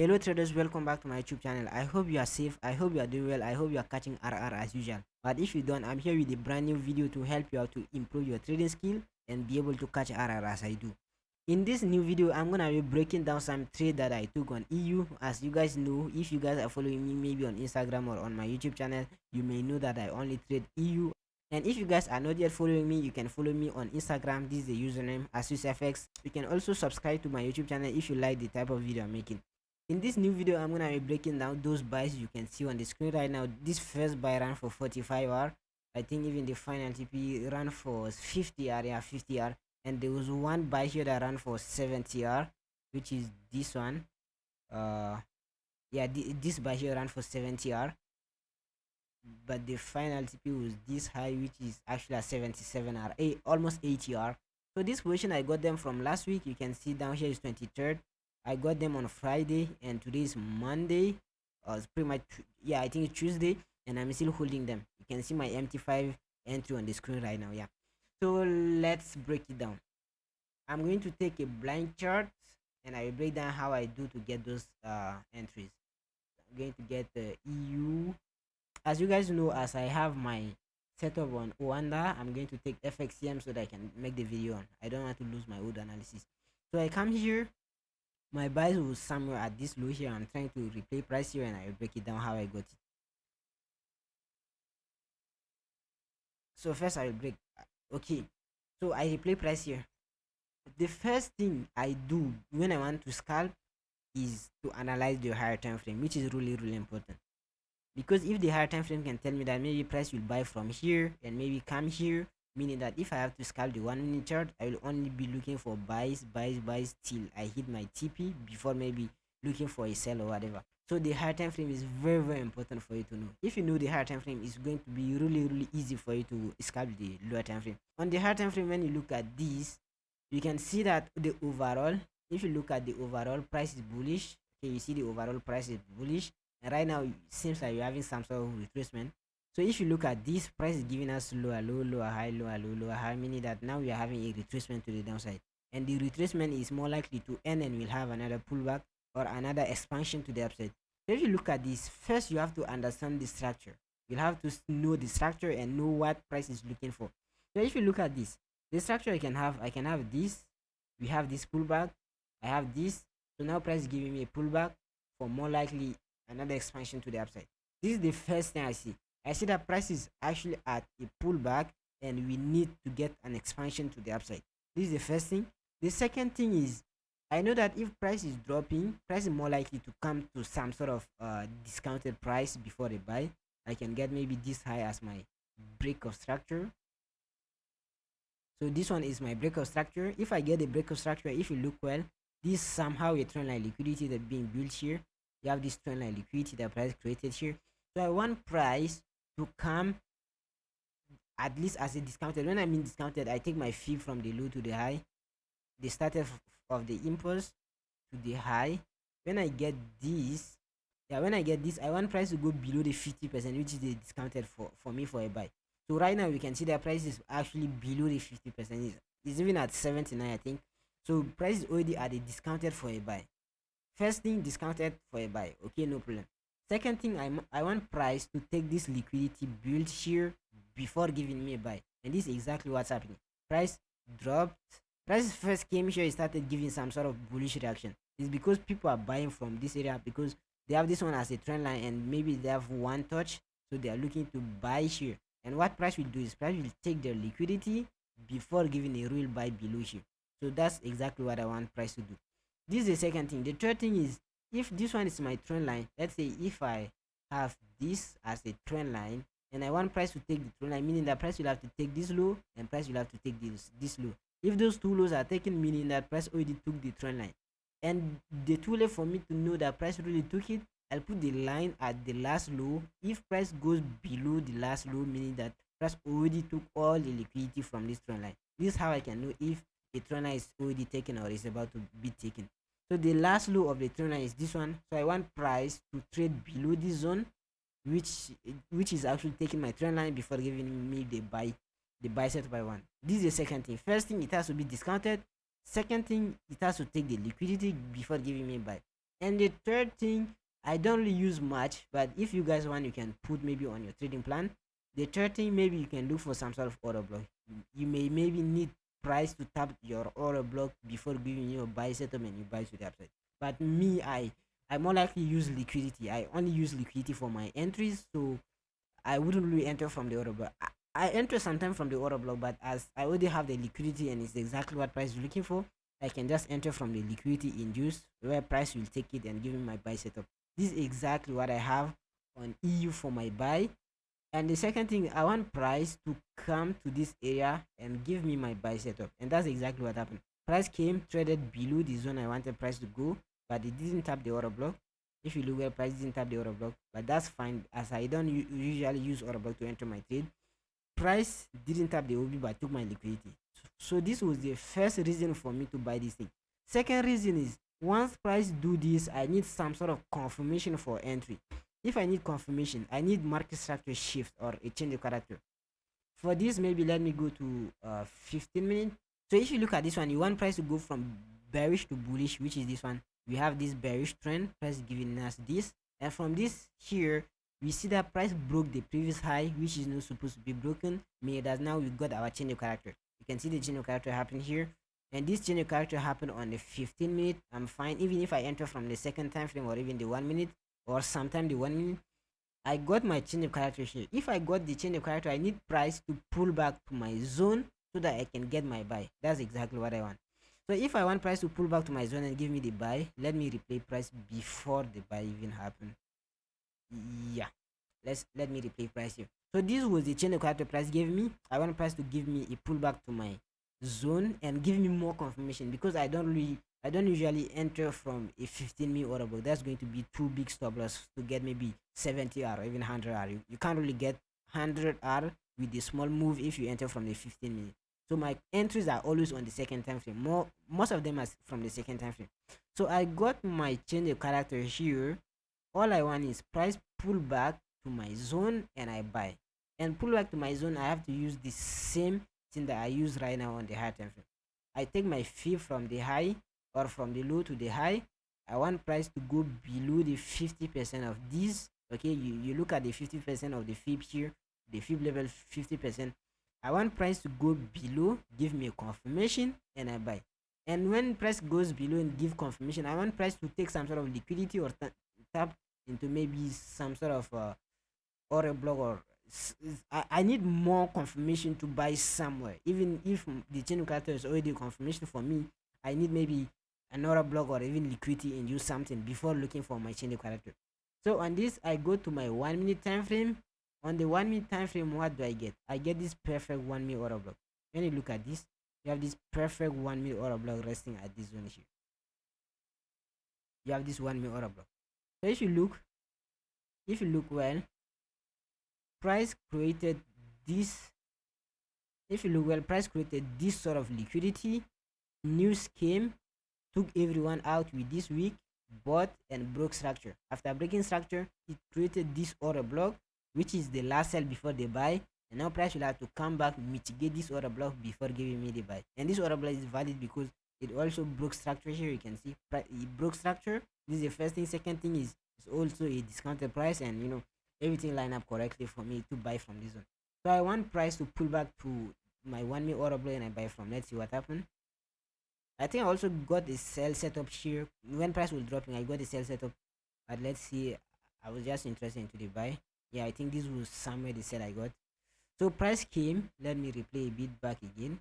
Hello traders, welcome back to my YouTube channel. I hope you are safe, I hope you are doing well, I hope you are catching RR as usual. But if you don't, I'm here with a brand new video to help you out to improve your trading skill and be able to catch RR as I do. In this new video, I'm gonna be breaking down some trade that I took on EU. As you guys know, if you guys are following me maybe on Instagram or on my YouTube channel, you may know that I only trade EU. And if you guys are not yet following me, you can follow me on Instagram. This is the username AsusFX. You can also subscribe to my YouTube channel if you like the type of video I'm making. In this new video, I'm gonna be breaking down those buys you can see on the screen right now. This first buy ran for 45R. I think even the final TP ran for 50R, yeah, 50R. And there was one buy here that ran for 70R, which is this one. Yeah, this buy here ran for 70R, but the final TP was this high, which is actually a 77R, almost 80R. So this position I got them from last week. You can see down here is 23rd. I got them on Friday, and today is Monday. It's pretty much, yeah, I think it's Tuesday, and I'm still holding them. You can see my MT5 entry on the screen right now. Yeah, so let's break it down. I'm going to take a blind chart, and I will break down how I do to get those entries. I'm going to get the EU. As you guys know, as I have my setup on Oanda, I'm going to take FXCM so that I can make the video on. I don't want to lose my old analysis. So I come here, my buys was somewhere at this low here. I'm trying to replay price here, and I will break it down how I got it. So first I will break, okay, so I replay price here. The first thing I do when I want to scalp is to analyze the higher time frame, which is really important. Because if the higher time frame can tell me that maybe price will buy from here and maybe come here, meaning that if I have to scalp the 1 minute chart, I will only be looking for buys till I hit my TP before maybe looking for a sell or whatever. So the higher time frame is very important for you to know. If you know the higher time frame, it's going to be really easy for you to scalp the lower time frame. On the higher time frame, when you look at this, you can see that the overall, if you look at the overall, price is bullish. Okay, you see the overall price is bullish, and right now it seems like you're having some sort of retracement. So if you look at this, price is giving us lower low, lower high, lower low, lower high, meaning that now we are having a retracement to the downside, and the retracement is more likely to end and we'll have another pullback or another expansion to the upside. So if you look at this, first you have to understand the structure. You'll have to know the structure and know what price is looking for. So if you look at this, the structure I can have this, we have this pullback, I have this. So now price is giving me a pullback for more likely another expansion to the upside. This is the first thing I see. I see that price is actually at a pullback and we need to get an expansion to the upside. This is the first thing. The second thing is, I know that if price is dropping, price is more likely to come to some sort of discounted price before they buy. I can get maybe this high as my break of structure. So this one is my break of structure. If I get a break of structure, if you look well, this somehow a trend line liquidity that being built here. You have this trend line liquidity that price created here. So I want price to come at least as a discounted. When I mean discounted, I take my fee from the low to the high, the started of the impulse to the high. When I get this, yeah, when I get this, I want price to go below the 50%, which is the discounted for me for a buy. So right now we can see that price is actually below the 50%. It's even at 79, I think. So price is already at a discounted for a buy. First thing, discounted for a buy. Okay, no problem. Second thing, I want price to take this liquidity build here before giving me a buy, and this is exactly what's happening. Price dropped. Price first came here, it started giving some sort of bullish reaction. It's because people are buying from this area because they have this one as a trend line and maybe they have one touch, so they are looking to buy here. And what price will do is price will take their liquidity before giving a real buy below here. So that's exactly what I want price to do. This is the second thing. The third thing is, if this one is my trend line, let's say if I have this as a trend line and I want price to take the trend line, meaning that price will have to take this low and price will have to take this low. If those two lows are taken, meaning that price already took the trend line, and the too late for me to know that price really took it, I'll put the line at the last low. If price goes below the last low, meaning that price already took all the liquidity from this trend line. This is how I can know if the trend line is already taken or is about to be taken. So the last low of the trend line is this one. So I want price to trade below this zone, which is actually taking my trend line before giving me the buy set by one. This is the second thing. First thing, it has to be discounted. Second thing, it has to take the liquidity before giving me buy. And the third thing, I don't really use much, but if you guys want, you can put maybe on your trading plan. The third thing, maybe you can look for some sort of order block. You may maybe need price to tap your order block before giving you a buy setup and you buy to the upside. But me, I more likely use liquidity. I only use liquidity for my entries, so I wouldn't really enter from the order block. I enter sometimes from the order block, but as I already have the liquidity and it's exactly what price you're looking for, I can just enter from the liquidity induced where price will take it and give me my buy setup. This is exactly what I have on EU for my buy. And the second thing, I want price to come to this area and give me my buy setup. And that's exactly what happened. Price came, traded below the zone I wanted price to go, but it didn't tap the order block. If you look where price didn't tap the order block, but that's fine as I don't usually use order block to enter my trade. Price didn't tap the OB but took my liquidity. So this was the first reason for me to buy this thing. Second reason is once price do this, I need some sort of confirmation for entry. If I need confirmation, I need market structure shift or a change of character. For this, maybe let me go to 15 minutes. So if you look at this one, you want price to go from bearish to bullish, which is this one. We have this bearish trend, price giving us this, and from this here, we see that price broke the previous high, which is not supposed to be broken. Meaning that now we got our change of character. You can see the change of character happen here, and this change of character happened on the 15 minute. I'm fine even if I enter from the second time frame or even the 1 minute or sometime the 1 minute. I got my change of character here. If I got the change of character, I need price to pull back to my zone so that I can get my buy. That's exactly what I want. So if I want price to pull back to my zone and give me the buy, let me replay price before the buy even happen. Yeah, let me replay price here. So this was the change of character price gave me. I want price to give me a pullback to my zone and give me more confirmation because I don't usually enter from a 15 minute order book. That's going to be too big stop loss to get maybe 70R or even 100R. You can't really get 100R with a small move if you enter from the 15 minute. So my entries are always on the second time frame. Most of them are from the second time frame. So I got my change of character here. All I want is price pull back to my zone and I buy. And pull back to my zone, I have to use the same thing that I use right now on the high time frame. I take my fee from the high or from the low to the high. I want price to go below the 50% of this. Okay, you look at the 50% of the fib here, the fib level 50%. I want price to go below, give me a confirmation, and I buy. And when price goes below and give confirmation, I want price to take some sort of liquidity or tap into maybe some sort of order block or I need more confirmation to buy somewhere. Even if the chain character is already a confirmation for me, I need maybe another block or even liquidity and use something before looking for my chain character. So on this, I go to my 1 minute time frame. On the 1 minute time frame, what do I get? I get this perfect 1 minute order block. When you look at this, you have this perfect 1 minute order block resting at this zone here. You have this 1 minute order block. So if you look well, price created this. If you look well, price created this sort of liquidity. News came, took everyone out with this week, bought and broke structure. After breaking structure, it created this order block, which is the last sell before the buy. And now price will have to come back, mitigate this order block before giving me the buy. And this order block is valid because it also broke structure here. You can see it broke structure. This is the first thing. Second thing is it's also a discounted price, and everything line up correctly for me to buy from this one. So I want price to pull back to my 1 minute order block and I buy from. Let's see what happened. I think I also got a sell setup here. When price was dropping, I got a sell setup. But let's see. I was just interested into the buy. Yeah, I think this was somewhere the sell I got. So price came. Let me replay a bit back again.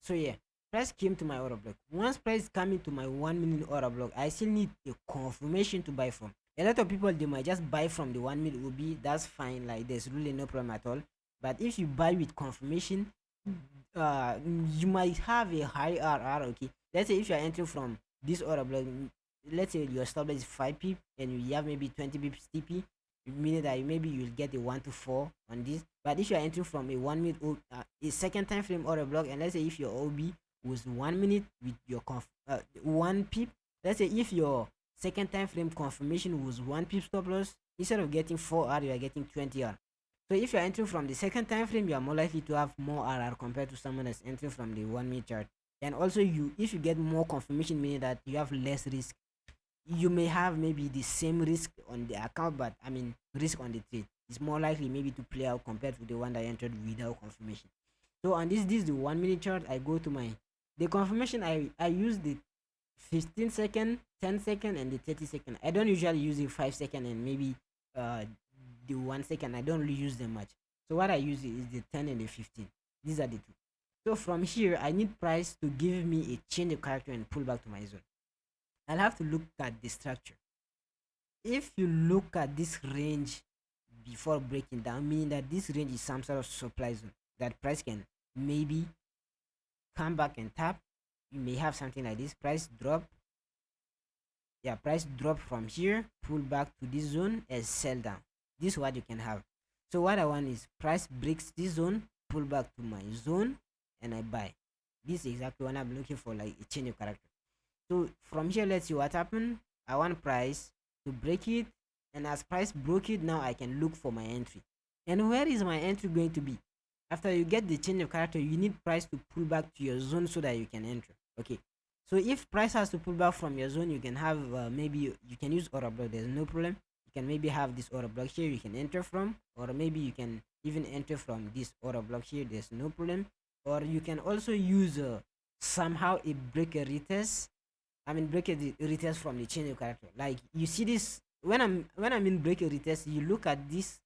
So yeah, price came to my order block. Once price coming to my 1 minute order block, I still need a confirmation to buy from. A lot of people, they might just buy from the 1 minute OB. That's fine. Like there's really no problem at all. But if you buy with confirmation, you might have a high RR. Okay, let's say if you're entering from this order block, let's say your stop loss is 5 pip and you have maybe 20 pips TP, meaning that maybe you'll get a 1 to 4 on this. But if you're entering from a 1 minute a second time frame order block, and let's say if your OB was 1 minute with your 1 pip, let's say if your second time frame confirmation was 1 pip stop loss, instead of getting 4R, you are getting 20R. So if you're entering from the second time frame, you are more likely to have more RR compared to someone that's entering from the 1 minute chart. And also, if you get more confirmation, meaning that you have less risk, you may have maybe the same risk on the account, but I mean risk on the trade is more likely maybe to play out compared to the one that I entered without confirmation. So on this is the 1 minute chart. I go to my the confirmation. I use the 15 second, 10 second, and the 30 second. I don't usually use the 5 second and maybe uh the 1 second. I don't really use them much. So what I use is the 10 and the 15. These are the two. So from here, I need price to give me a change of character and pull back to my zone. I'll have to look at the structure. If you look at this range before breaking down, meaning that this range is some sort of supply zone that price can maybe come back and tap. You may have something like this: price drop, yeah, price drop from here, pull back to this zone and sell down. This is what you can have. So what I want is price breaks this zone, pull back to my zone, and I buy. This is exactly what I'm looking for, like a change of character. So from here, let's see what happened. I want price to break it, and as price broke it, now I can look for my entry. And where is my entry going to be? After you get the change of character, you need price to pull back to your zone so that you can enter. Okay, so if price has to pull back from your zone, you can have maybe you can use order block. There's no problem. You can maybe have this order block here you can enter from, or maybe you can even enter from this order block here. There's no problem. Or you can also use somehow a breaker retest. I mean breaker retest from the change of character. Like you see this when I'm in breaker retest, you look at this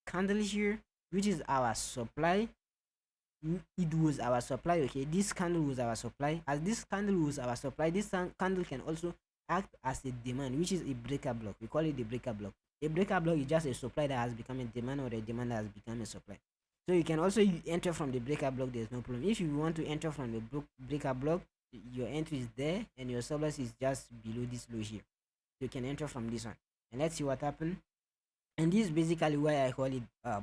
candle here, which is our supply. It was our supply. Okay, this candle was our supply. As this candle was our supply, this candle can also act as a demand, which is a breaker block. We call it the breaker block. A breaker block is just a supply that has become a demand, or a demand that has become a supply. So you can also enter from the breaker block. There's no problem. If you want to enter from the breaker block, your entry is there and your stop loss is just below this low here. You can enter from this one, and let's see what happened. And this is basically why I call it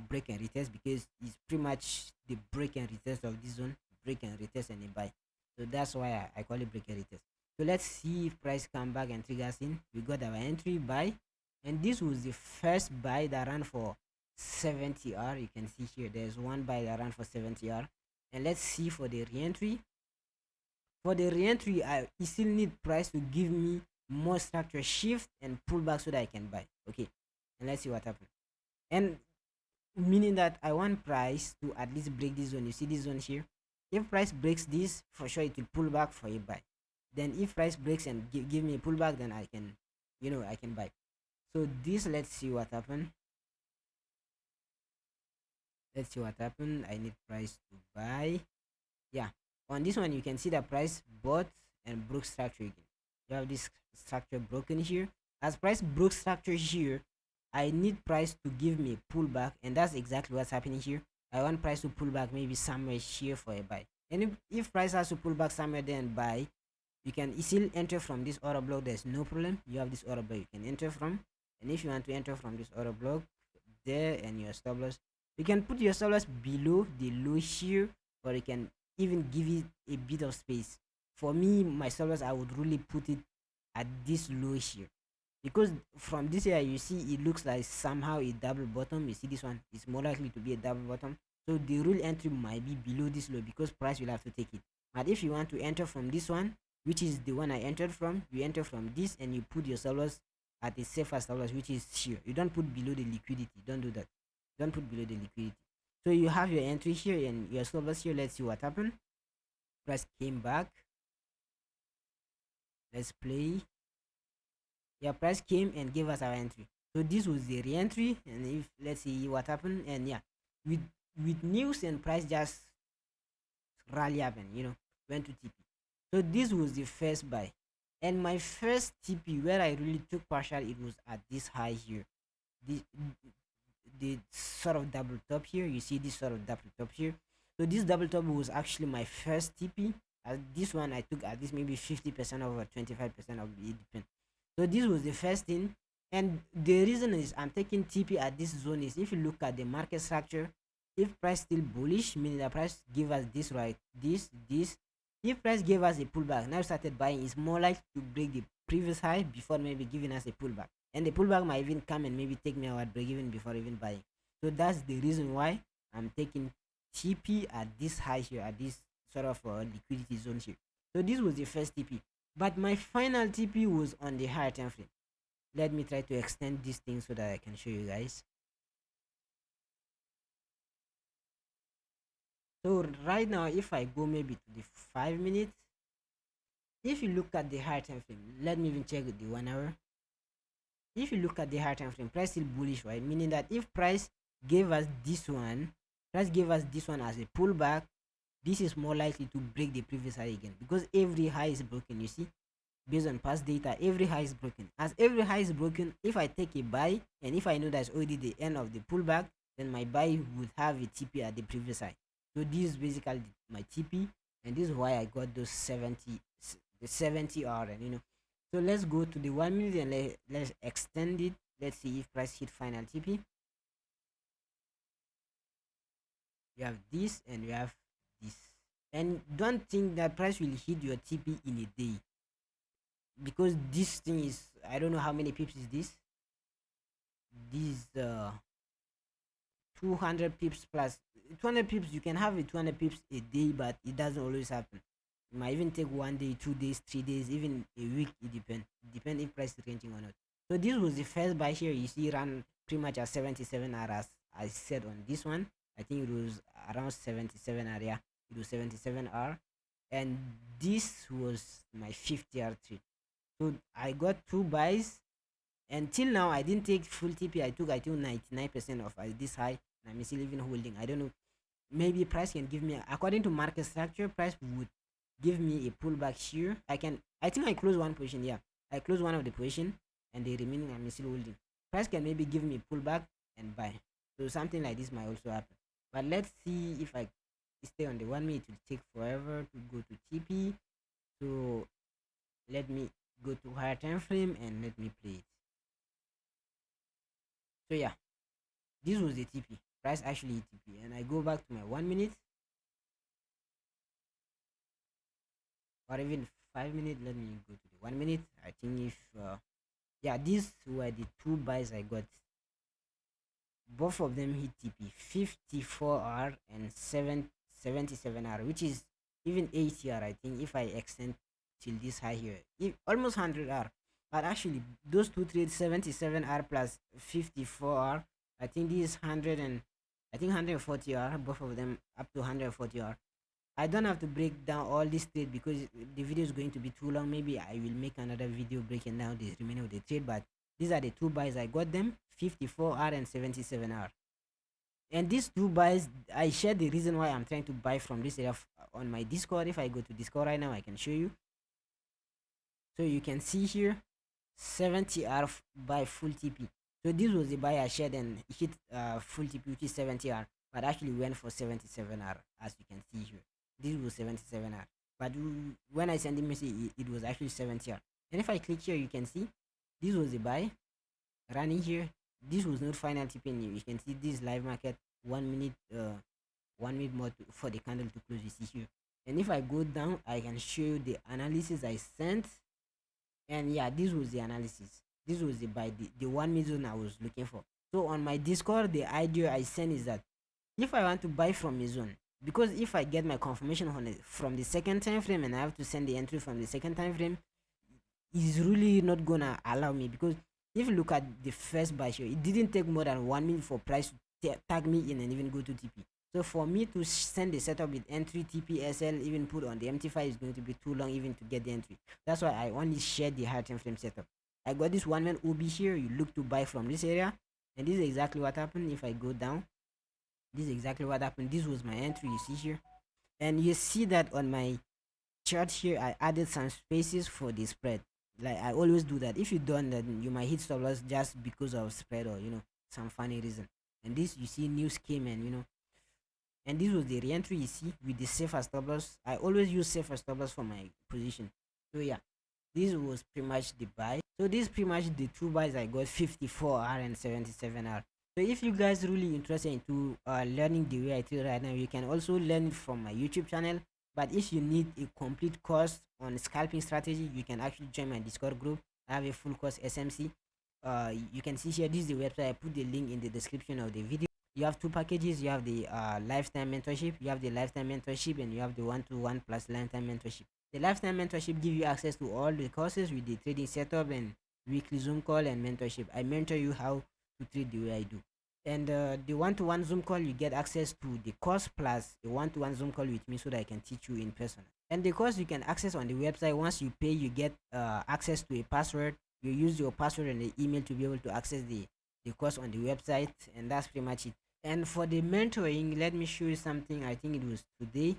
break and retest, because it's pretty much the break and retest of this one. Break and retest and a buy. So that's why I call it break and retest. So let's see if price come back and triggers in. We got our entry buy, and this was the first buy that ran for 70R. You can see here there's one buy that ran for 70R. And let's see for the re-entry. For the re-entry, I still need price to give me more structure shift and pull back so that I can buy. Okay, and let's see what happens. And meaning that I want price to at least break this zone. You see this zone here? If price breaks this, for sure it will pull back for a buy. Then if price breaks and give me a pullback, then I can, I can buy. So this, let's see what happened. Let's see what happened. I need price to buy. Yeah, on this one you can see the price bought and broke structure again. You have this structure broken here. As price broke structure here, I need price to give me a pullback, and that's exactly what's happening here. I want price to pull back maybe somewhere here for a buy. And if price has to pull back somewhere there and buy, you can still enter from this order block. There's no problem. You have this order block you can enter from, and if you want to enter from this order block there and your stop loss, you can put your stop loss below the low here, or you can even give it a bit of space. For me, my stop loss, I would really put it at this low here, because from this area you see it looks like somehow a double bottom. You see this one is more likely to be a double bottom, so the real entry might be below this low because price will have to take it. But if you want to enter from this one, which is the one I entered from, you enter from this and you put your stop loss at a safer stop loss, which is here. You don't put below the liquidity. Don't do that. Don't put below the liquidity. So you have your entry here and your stop loss here. Let's see what happened. Price came back. Let's play. Yeah, price came and gave us our entry. So this was the re-entry, and if let's see what happened. And yeah, with news and price just rally up and went to TP. So this was the first buy, and my first TP where I really took partial, it was at this high here. The sort of double top here. You see this sort of double top here. So this double top was actually my first TP. This one I took at least maybe 50% or 25% of it, depends. So this was the first thing, and the reason is I'm taking TP at this zone is, if you look at the market structure, if price still bullish, meaning the price give us this, right, this, if price gave us a pullback, now started buying, is more likely to break the previous high before maybe giving us a pullback, and the pullback might even come and maybe take me out break even before even buying. So that's the reason why I'm taking TP at this high here, at this sort of liquidity zone here. So this was the first TP, but my final TP was on the higher time frame. Let me try to extend this thing so that I can show you guys. So right now, if I go maybe to the 5 minutes, if you look at the higher time frame, let me even check the 1 hour. If you look at the higher time frame, price still bullish, right? Meaning that if price gave us this one, price gave us this one as a pullback, this is more likely to break the previous high again, because every high is broken. You see, based on past data, every high is broken. As every high is broken, if I take a buy and if I know that's already the end of the pullback, then my buy would have a TP at the previous high. So this is basically my TP, and this is why I got those 70, the 70 hour, and so let's go to the 1 minute and let's extend it. Let's see if price hit final TP. You have this and you have this, and don't think that price will hit your TP in a day, because this thing is, I don't know how many pips is this. This 200 pips plus 200 pips. You can have a 200 pips a day, but it doesn't always happen. It might even take 1 day, 2 days, 3 days, even a week. It depends if price is ranging or not. So this was the first buy here. You see, ran pretty much at 77 hours. I said on this one, I think it was around 77 area. It was 77 hour, and this was my 50 hour trade. So I got 2 buys. Until now, I didn't take full TP. I took 99% of this high, and I'm still even holding. I don't know. Maybe price can give me, according to market structure, price would give me a pullback here. I think I closed one position. Yeah, I closed one of the position, and the remaining I'm still holding. Price can maybe give me a pullback and buy. So something like this might also happen. But let's see if I stay on the 1 minute. It will take forever to go to TP. So let me go to higher time frame and let me play it. So yeah, this was the TP. Price actually TP, and I go back to my 1 minute or even 5 minutes. Let me go to the 1 minute. I think if yeah, these were the 2 buys I got. Both of them hit TP, 54R and 77R, which is even 80R. I think if I extend till this high here, almost 100R. But actually, those two trades, 77R plus 54R, I think this is 100 and I think 140R, both of them up to 140R. I don't have to break down all this trade because the video is going to be too long. Maybe I will make another video breaking down the remaining of the trade, but these are the 2 buys I got them, 54R and 77R. And these 2 buys, I shared the reason why I'm trying to buy from this area on my Discord. If I go to Discord right now, I can show you. So you can see here 70R by full TP. So this was the buy I shared and hit full TP, which is 70R, but actually went for 77R, as you can see here. This was 77R, but when I sent the message, it was actually 70R. And if I click here, you can see this was the buy running here. This was not final TP. You can see this live market 1 minute 1 minute more for the candle to close. You see here, and if I go down, I can show you the analysis I sent. And yeah, this was the analysis. This was the buy, the 1 minute zone I was looking for. So on my Discord, the idea I sent is that if I want to buy from a zone, because if I get my confirmation on it from the second time frame and I have to send the entry from the second time frame, is really not gonna allow me. Because if you look at the first buy here, it didn't take more than 1 minute for price to tag me in and even go to TP. So for me to send the setup with entry, TP, SL, even put on the MT5 is going to be too long even to get the entry. That's why I only shared the higher time frame setup. I got this 1 man OB here. You look to buy from this area, and this is exactly what happened. If I go down, this is exactly what happened. This was my entry, you see here, and you see that on my chart here I added some spaces for the spread. Like I always do that. If you don't, then you might hit stop loss just because of spread or some funny reason. And this, you see, news came, and and this was the re-entry, you see, with the safer stop loss. I always use safer stop loss for my position. So yeah, this was pretty much the buy. So this is pretty much the 2 buys I got, 54R and 77R. So if you guys really interested into learning the way I trade right now, you can also learn it from my YouTube channel. But if you need a complete course on scalping strategy, you can actually join my Discord group. I have a full course SMC. You can see here, this is the website. I put the link in the description of the video. You have 2 packages. You have the lifetime mentorship, and you have the 1-to-1 plus lifetime mentorship. The lifetime mentorship give you access to all the courses with the trading setup and weekly Zoom call and mentorship. I mentor you how to trade the way I do. And the one-to-one Zoom call, you get access to the course plus a one-to-one Zoom call with me so that I can teach you in person. And the course you can access on the website. Once you pay, you get access to a password. You use your password and the email to be able to access the course on the website, and that's pretty much it. And for the mentoring, let me show you something. I think it was today.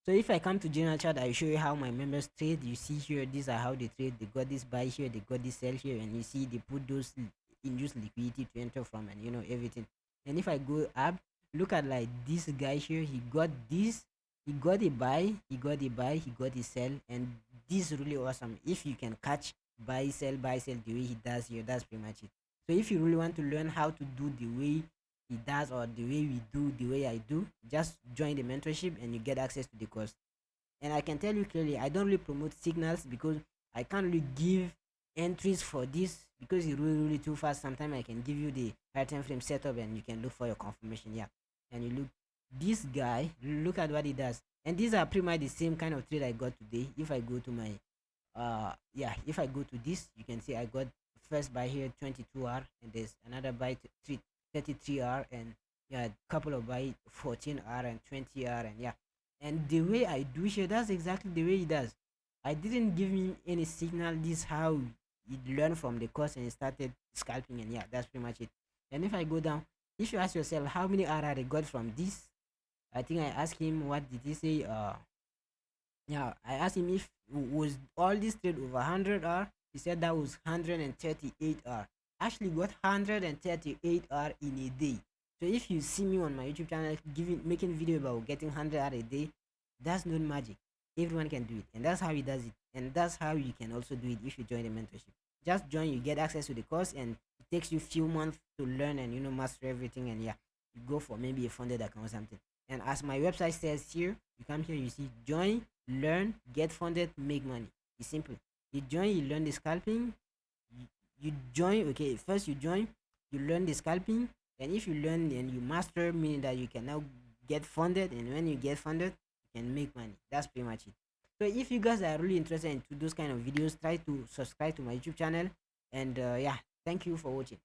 So if I come to general chart, I show you how my members trade. You see here, these are how they trade. They got this buy here, they got this sell here, and you see they put those induced liquidity to enter from, and everything. And if I go up, look at like this guy here. He got this. He got a buy. He got a buy. He got a sell, and this is really awesome. If you can catch buy sell the way he does here, that's pretty much it. So if you really want to learn how to do the way he does or the way we do the way I do, just join the mentorship and you get access to the course. And I can tell you clearly, I don't really promote signals because I can't really give entries for this because it's really too fast. Sometimes I can give you the higher time frame setup and you can look for your confirmation. Yeah. And you look, this guy, look at what he does. And these are pretty much the same kind of trade I got today. If I go to my yeah, if I go to this, you can see I got first buy here 22R, and there's another buy 33R, and yeah, couple of buy 14R and 20R, and yeah. And the way I do here, that's exactly the way he does. I didn't give him any signal. This how he learned from the course and he started scalping, and yeah, that's pretty much it. And if I go down, if you ask yourself how many R I got from this, I think I asked him what did he say. Yeah, I asked him if was all this trade over 100R. He said that was 138R. Actually got 138R in a day. So if you see me on my YouTube channel giving making video about getting 100R a day, that's not magic. Everyone can do it, and that's how he does it. And that's how you can also do it if you join the mentorship. Just join, you get access to the course, and it takes you few months to learn and master everything. And yeah, you go for maybe a funded account or something. And as my website says here, you come here, you see join, learn, get funded, make money. It's simple. You join, you learn the scalping. You join, okay, first you join, you learn the scalping, and if you learn and you master, meaning that you can now get funded, and when you get funded, you can make money. That's pretty much it. So if you guys are really interested into those kind of videos, try to subscribe to my YouTube channel, and yeah, thank you for watching.